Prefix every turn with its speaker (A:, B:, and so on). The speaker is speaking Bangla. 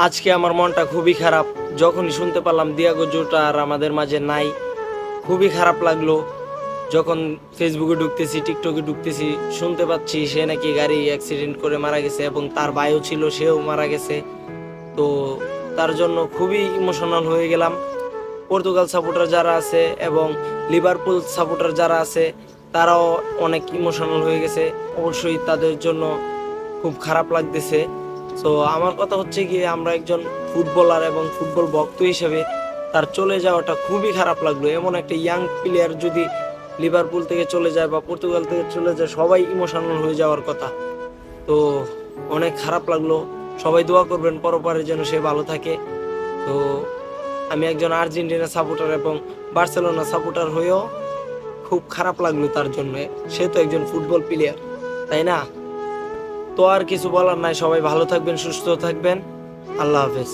A: আজকে আমার মনটা খুবই খারাপ যখনই শুনতে পারলাম দিয়াগো জোটা আর আমাদের মাঝে নাই। খুবই খারাপ লাগলো যখন ফেসবুকে ঢুকতেছি, টিকটকে ঢুকতেছি, শুনতে পাচ্ছি সে নাকি গাড়ি অ্যাক্সিডেন্ট করে মারা গেছে এবং তার ভাইও ছিল, সেও মারা গেছে। তো তার জন্য খুবই ইমোশনাল হয়ে গেলাম। পর্তুগাল সাপোর্টার যারা আছে এবং লিভারপুল সাপোর্টার যারা আছে তারাও অনেক ইমোশনাল হয়ে গেছে। অবশ্যই তাদের জন্য খুব খারাপ লাগতেছে। সো আমার কথা হচ্ছে গিয়ে আমরা একজন ফুটবলার এবং ফুটবল ভক্ত হিসেবে তার চলে যাওয়াটা খুবই খারাপ লাগলো। এমন একটা ইয়াং প্লেয়ার যদি লিভারপুল থেকে চলে যায় বা পর্তুগাল থেকে চলে যায়, সবাই ইমোশনাল হয়ে যাওয়ার কথা। তো অনেক খারাপ লাগলো। সবাই দোয়া করবেন পরপারে যেন সে ভালো থাকে। তো আমি একজন আর্জেন্টিনা সাপোর্টার এবং বার্সেলোনা সাপোর্টার হয়েও খুব খারাপ লাগলো তার জন্য। সে তো একজন ফুটবল প্লেয়ার, তাই না? তো আর কিছু বলার নাই। সবাই ভালো থাকবেন, সুস্থ থাকবেন। আল্লাহ হাফেজ।